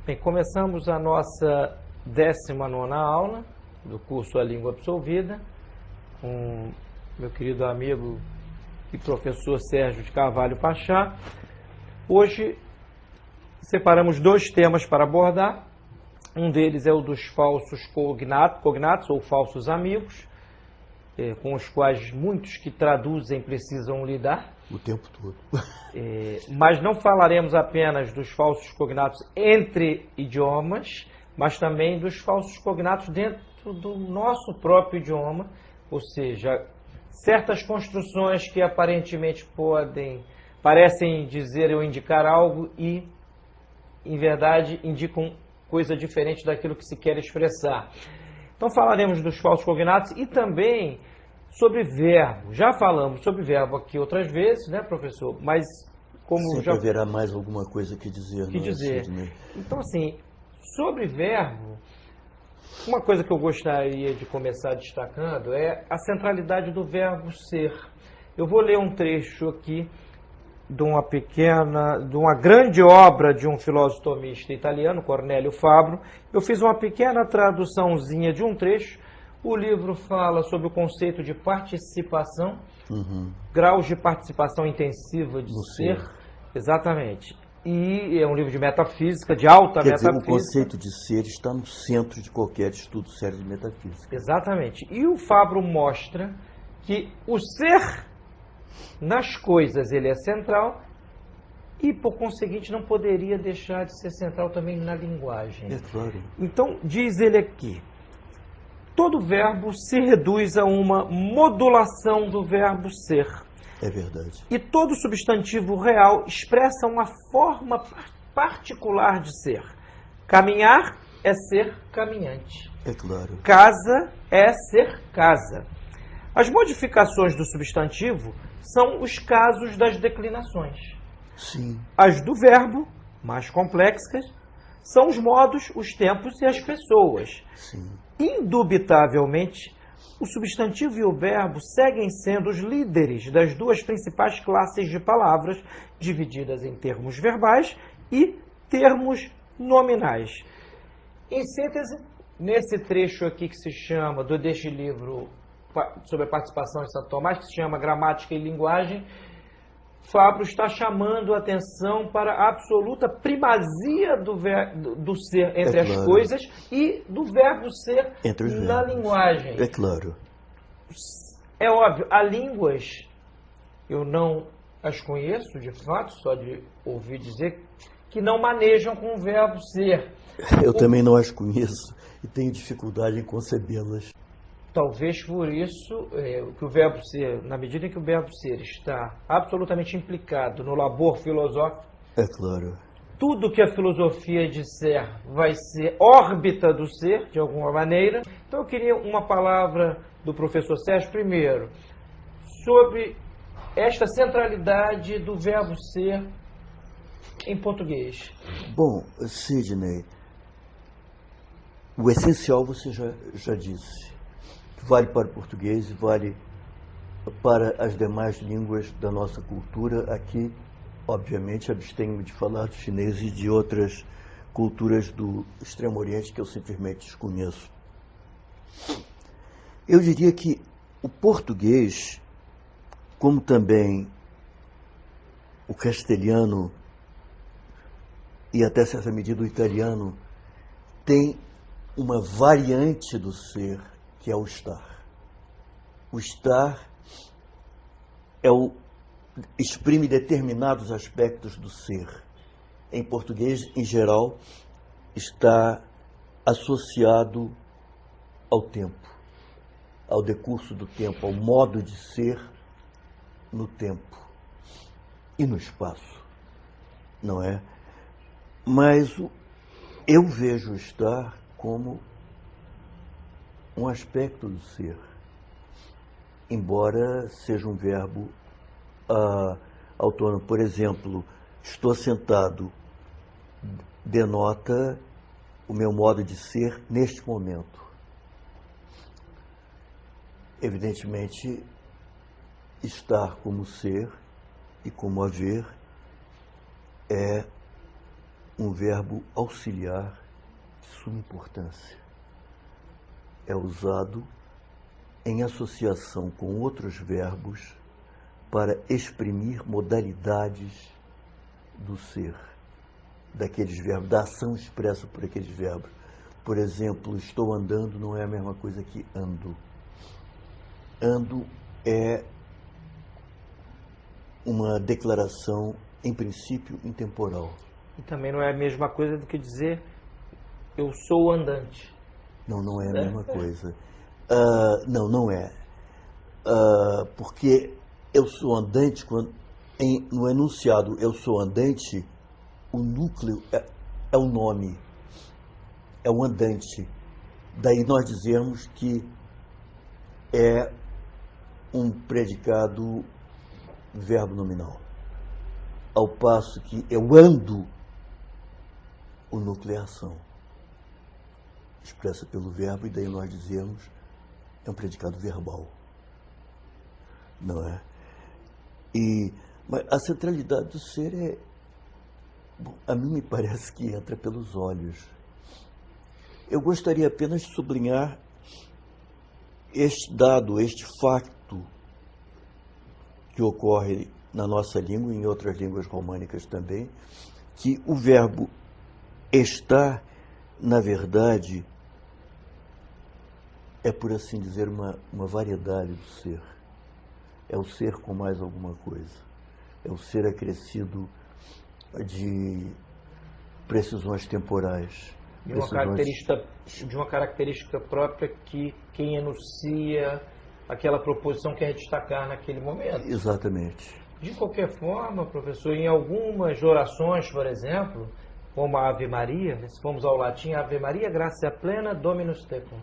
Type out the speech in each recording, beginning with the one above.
Bem, começamos a nossa 19ª aula do curso A Língua Absolvida com meu querido amigo e professor Sérgio de Carvalho Pachá. Hoje separamos dois temas para abordar. Um deles é o dos falsos cognatos ou falsos amigos, com os quais muitos que traduzem precisam lidar. O tempo todo. Mas não falaremos apenas dos falsos cognatos entre idiomas, mas também dos falsos cognatos dentro do nosso próprio idioma, ou seja, certas construções que aparentemente parecem dizer ou indicar algo e, em verdade, indicam coisa diferente daquilo que se quer expressar. Então falaremos dos falsos cognatos e também sobre verbo. Já falamos sobre verbo aqui outras vezes, né, professor? Mas como sempre já haverá mais alguma coisa que dizer. Então, assim, sobre verbo, uma coisa que eu gostaria de começar destacando é a centralidade do verbo ser. Eu vou ler um trecho aqui de uma grande obra de um filósofo tomista italiano, Cornélio Fabro. Eu fiz uma pequena traduçãozinha de um trecho. O livro fala sobre o conceito de participação, graus de participação intensiva de ser. Exatamente. E é um livro de metafísica, de alta metafísica. O conceito de ser está no centro de qualquer estudo sério de metafísica. Exatamente. E o Fabro mostra que o ser nas coisas ele é central e, por conseguinte, não poderia deixar de ser central também na linguagem. É claro. Então, diz ele aqui, todo verbo se reduz a uma modulação do verbo ser. É verdade. E todo substantivo real expressa uma forma particular de ser. Caminhar é ser caminhante. É claro. Casa é ser casa. As modificações do substantivo são os casos das declinações. Sim. As do verbo, mais complexas, são os modos, os tempos e as pessoas. Sim. Indubitavelmente, o substantivo e o verbo seguem sendo os líderes das duas principais classes de palavras, divididas em termos verbais e termos nominais. Em síntese, nesse trecho aqui que se chama, deste livro sobre a participação de Santo Tomás, que se chama Gramática e Linguagem, Fabro está chamando a atenção para a absoluta primazia do ser entre as coisas e do verbo ser na linguagem. É claro. É óbvio, há línguas, eu não as conheço de fato, só de ouvir dizer, que não manejam com o verbo ser. Eu também não as conheço e tenho dificuldade em concebê-las. Talvez por isso que o verbo ser, na medida em que o verbo ser está absolutamente implicado no labor filosófico, é claro, tudo que a filosofia disser vai ser órbita do ser, de alguma maneira. Então eu queria uma palavra do professor Sérgio, primeiro, sobre esta centralidade do verbo ser em português. Bom, Sidney, o essencial você já disse. Vale para o português e vale para as demais línguas da nossa cultura. Aqui, obviamente, abstenho de falar do chinês e de outras culturas do Extremo Oriente que eu simplesmente desconheço. Eu diria que o português, como também o castelhano e até certa medida o italiano, tem uma variante do ser, que é o estar. O estar exprime determinados aspectos do ser. Em português, em geral, está associado ao tempo, ao decurso do tempo, ao modo de ser no tempo e no espaço, não é? Mas eu vejo o estar como um aspecto do ser, embora seja um verbo autônomo. Por exemplo, estou sentado denota o meu modo de ser neste momento. Evidentemente, estar como ser e como haver é um verbo auxiliar de suma importância. É usado em associação com outros verbos para exprimir modalidades do ser, daqueles verbos, da ação expressa por aqueles verbos. Por exemplo, estou andando não é a mesma coisa que ando. Ando é uma declaração, em princípio, intemporal. E também não é a mesma coisa do que dizer eu sou andante. Não, não é a mesma coisa. Não é. Porque eu sou andante, no enunciado eu sou andante, o núcleo é o nome, é o andante. Daí nós dizemos que é um predicado verbo nominal. Ao passo que eu ando, o núcleo é ação, expressa pelo verbo, e daí nós dizemos é um predicado verbal. Não é? Mas a centralidade do ser a mim me parece que entra pelos olhos. Eu gostaria apenas de sublinhar este dado, este facto que ocorre na nossa língua e em outras línguas românicas também, que o verbo estar, na verdade, é, por assim dizer, uma variedade do ser. É o ser com mais alguma coisa. É o ser acrescido de precisões temporais. De uma característica própria que quem enuncia aquela proposição quer destacar naquele momento. Exatamente. De qualquer forma, professor, em algumas orações, por exemplo, como a Ave Maria, se formos ao latim, Ave Maria, gratia plena, Dominus tecum.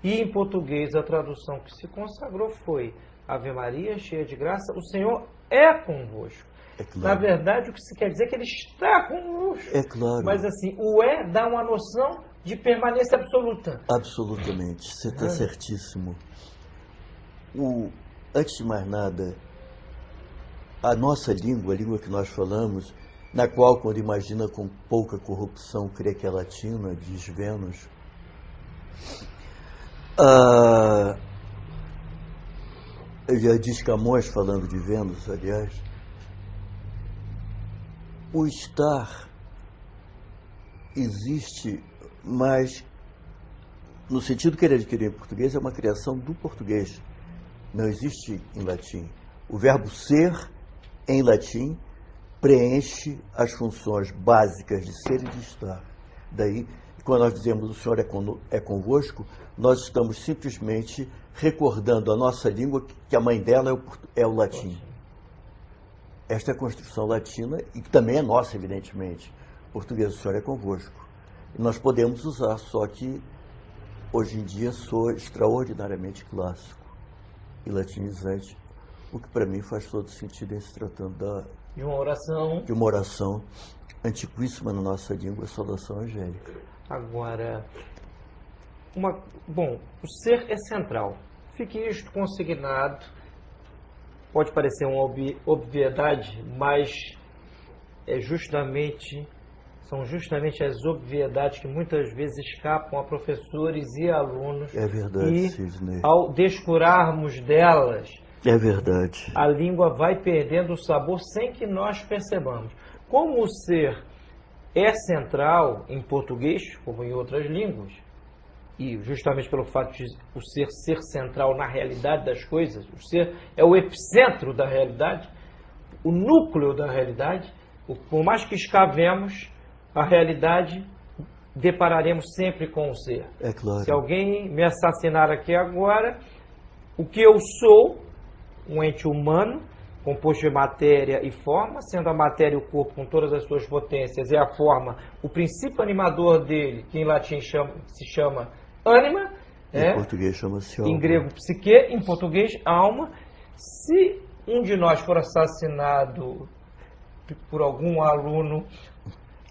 E em português, a tradução que se consagrou foi Ave Maria, cheia de graça, o Senhor é convosco. É claro. Na verdade, o que se quer dizer é que Ele está convosco. É claro. Mas assim, o dá uma noção de permanência absoluta. Absolutamente, você está certíssimo. Antes de mais nada, a nossa língua, a língua que nós falamos, na qual, quando imagina com pouca corrupção, crê que é latina, diz Vênus, já diz Camões, falando de Vênus, aliás, o estar existe, mas no sentido que ele adquiriu em português, é uma criação do português. Não existe em latim. O verbo ser, em latim, preenche as funções básicas de ser e de estar. Daí, quando nós dizemos o Senhor é convosco, nós estamos simplesmente recordando a nossa língua, que a mãe dela é o latim. Esta é a construção latina, e que também é nossa, evidentemente. Português, o Senhor é convosco. E nós podemos usar, só que hoje em dia sou extraordinariamente clássico e latinizante, o que para mim faz todo sentido em se tratando de uma oração antiquíssima na nossa língua, a saudação angélica. Agora, o ser é central. Fique isto consignado. Pode parecer uma obviedade, mas são justamente as obviedades que muitas vezes escapam a professores e alunos. É verdade, e Sidney. Ao descurarmos delas, é verdade, a língua vai perdendo o sabor sem que nós percebamos. Como o ser é central em português, como em outras línguas, e justamente pelo fato de o ser central na realidade das coisas, o ser é o epicentro da realidade, o núcleo da realidade, por mais que escavemos a realidade, depararemos sempre com o ser. É claro. Se alguém me assassinar aqui agora, o que eu sou, um ente humano, composto de matéria e forma, sendo a matéria e o corpo com todas as suas potências e a forma, o princípio animador dele, que em latim se chama ânima, em português chama-se alma. Em grego psique, em português alma. Se um de nós for assassinado por algum aluno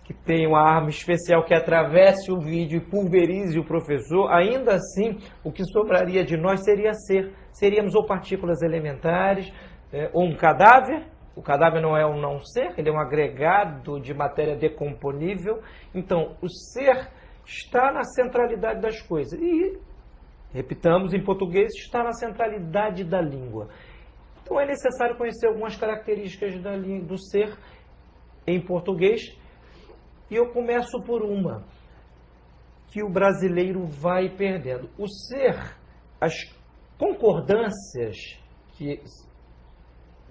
que tem uma arma especial que atravesse o vídeo e pulverize o professor, ainda assim o que sobraria de nós seria ser. Seríamos ou partículas elementares, ou um cadáver, O cadáver não é um não ser, ele é um agregado de matéria decomponível. Então, o ser está na centralidade das coisas. E, repitamos, em português, está na centralidade da língua. Então, é necessário conhecer algumas características do ser em português. E eu começo por uma que o brasileiro vai perdendo. O ser, as concordâncias que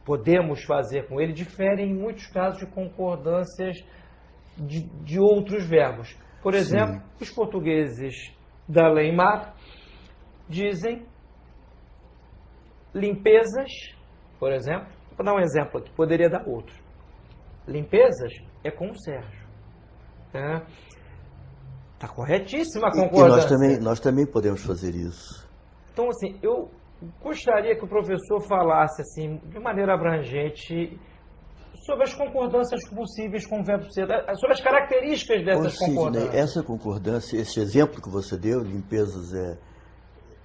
podemos fazer com ele diferem em muitos casos de concordâncias de outros verbos. Por exemplo, os portugueses da Leimar dizem limpezas, por exemplo. Vou dar um exemplo aqui, poderia dar outro. Limpezas é com o Sérgio. Está corretíssima a concordância. E nós também podemos fazer isso. Então, assim, eu gostaria que o professor falasse, assim, de maneira abrangente, sobre as concordâncias possíveis com o verbo ser, sobre as características dessas concordâncias. Essa concordância, esse exemplo que você deu, limpezas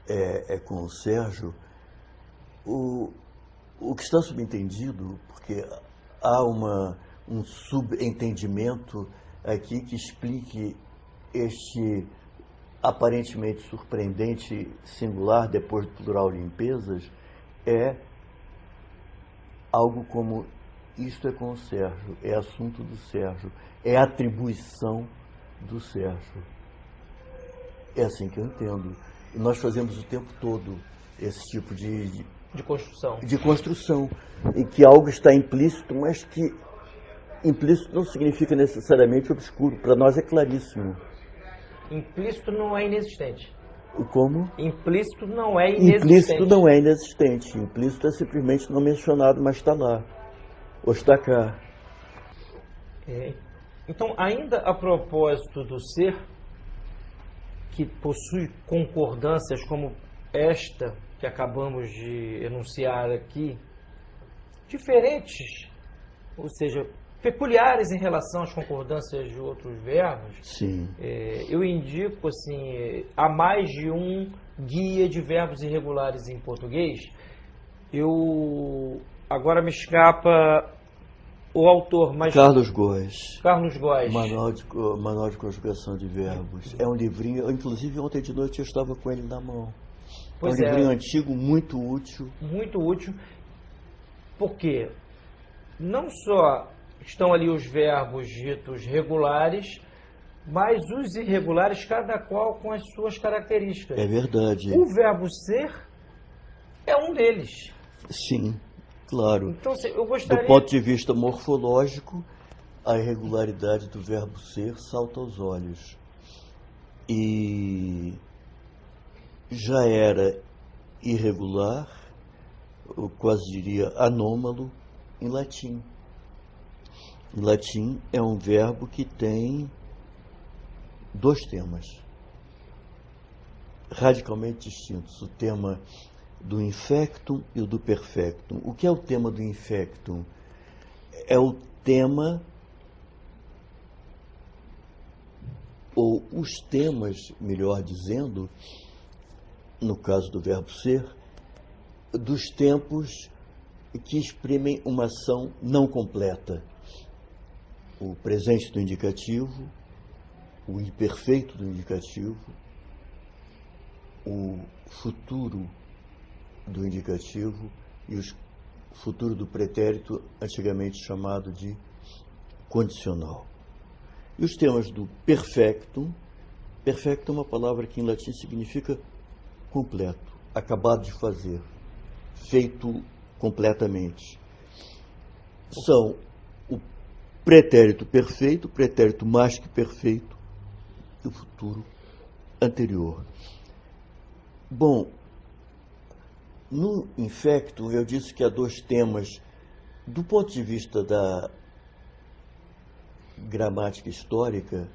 é com o Sérgio, o que está subentendido, porque há um subentendimento aqui que explique este aparentemente surpreendente singular depois do plural limpezas, é algo como isto é com o Sérgio, é assunto do Sérgio, é atribuição do Sérgio. É assim que eu entendo. E nós fazemos o tempo todo esse tipo de construção, em que algo está implícito, mas que implícito não significa necessariamente obscuro. Para nós é claríssimo. Implícito não é inexistente. Como? Implícito não é inexistente. Implícito não é inexistente. Implícito é simplesmente não mencionado, mas está lá. Ou está cá. Então, ainda a propósito do ser, que possui concordâncias como esta que acabamos de enunciar aqui, diferentes, ou seja, peculiares em relação às concordâncias de outros verbos. Sim. Eu indico, assim, há mais de um guia de verbos irregulares em português. Agora me escapa o autor, mas... Carlos Góes. Carlos Góes. Manual de Conjugação de Verbos. É um livrinho, inclusive ontem de noite eu estava com ele na mão. Pois é um livrinho antigo, muito útil. Muito útil, porque não só estão ali os verbos ditos regulares, mas os irregulares, cada qual com as suas características. É verdade. O verbo ser é um deles. Sim, claro. Então, eu gostaria... Do ponto de vista morfológico, a irregularidade do verbo ser salta aos olhos. E já era irregular, eu quase diria anômalo, em latim. Em latim é um verbo que tem dois temas radicalmente distintos. O tema do infectum e o do perfectum. O que é o tema do infectum? É o tema, ou os temas, melhor dizendo, no caso do verbo ser, dos tempos que exprimem uma ação não completa. O presente do indicativo, o imperfeito do indicativo, o futuro do indicativo e o futuro do pretérito, antigamente chamado de condicional. E os temas do perfectum. Perfectum é uma palavra que em latim significa completo, acabado de fazer, feito completamente. São o pretérito perfeito, o pretérito mais que perfeito e o futuro anterior. Bom, no infectum eu disse que há dois temas, do ponto de vista da gramática histórica,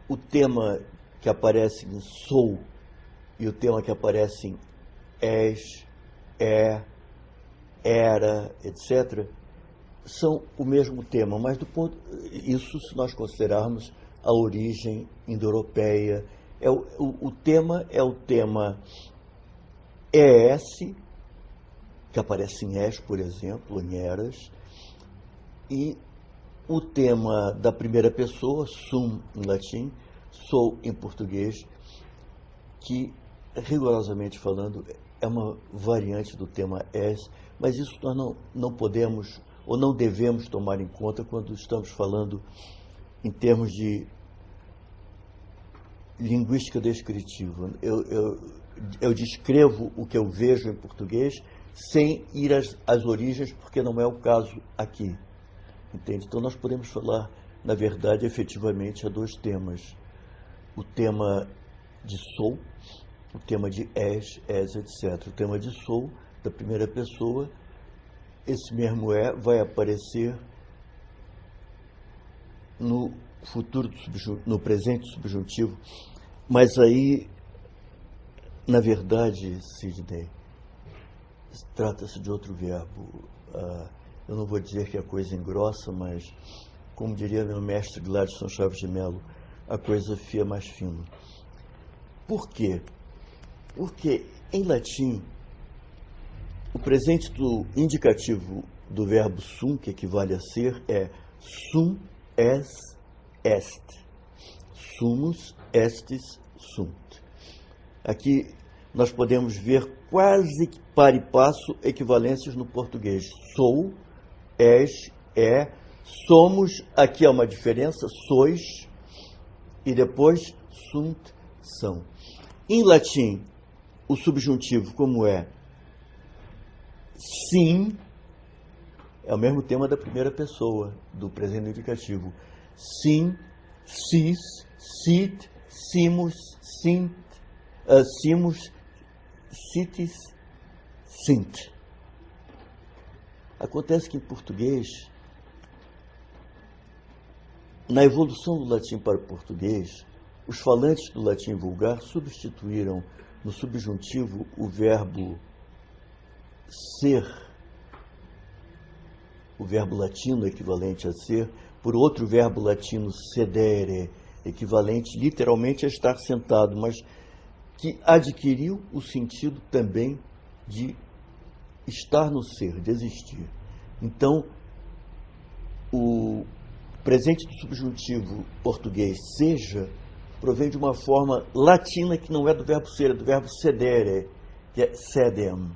o tema que aparece em sou e o tema que aparece em és, é, era, etc., são o mesmo tema, mas isso se nós considerarmos a origem indo-europeia. O tema é o tema ES que aparece em es, por exemplo, em eras, e o tema da primeira pessoa, sum em latim, sou em português, que, rigorosamente falando, é uma variante do tema es, mas isso nós não podemos ou não devemos tomar em conta quando estamos falando em termos de linguística descritiva. Eu descrevo o que eu vejo em português sem ir às origens, porque não é o caso aqui. Entende? Então nós podemos falar, na verdade, efetivamente, há dois temas. O tema de sou, o tema de és, etc. O tema de sou, da primeira pessoa, esse mesmo vai aparecer no futuro, no presente subjuntivo, mas aí, na verdade, Sidney, trata-se de outro verbo. Eu não vou dizer que a coisa engrossa, mas, como diria meu mestre Gladson Chaves de Mello, a coisa fia mais fino. Por quê? Porque, em latim, o presente do indicativo do verbo sum, que equivale a ser, é sum es est. Sumus estis sunt. Aqui nós podemos ver quase que par e passo equivalências no português. Sou, és, é, somos, aqui há uma diferença, sois, e depois sunt, são. Em latim, o subjuntivo, como é sim, é o mesmo tema da primeira pessoa, do presente indicativo. Sim, sis, sit, simus, sint, simus, sitis, sint. Acontece que em português, na evolução do latim para o português, os falantes do latim vulgar substituíram no subjuntivo o verbo ser, o verbo latino equivalente a ser, por outro verbo latino sedere, equivalente literalmente a estar sentado, mas que adquiriu o sentido também de estar no ser, de existir. Então, o presente do subjuntivo português seja provém de uma forma latina que não é do verbo ser, é do verbo sedere, que é sedem.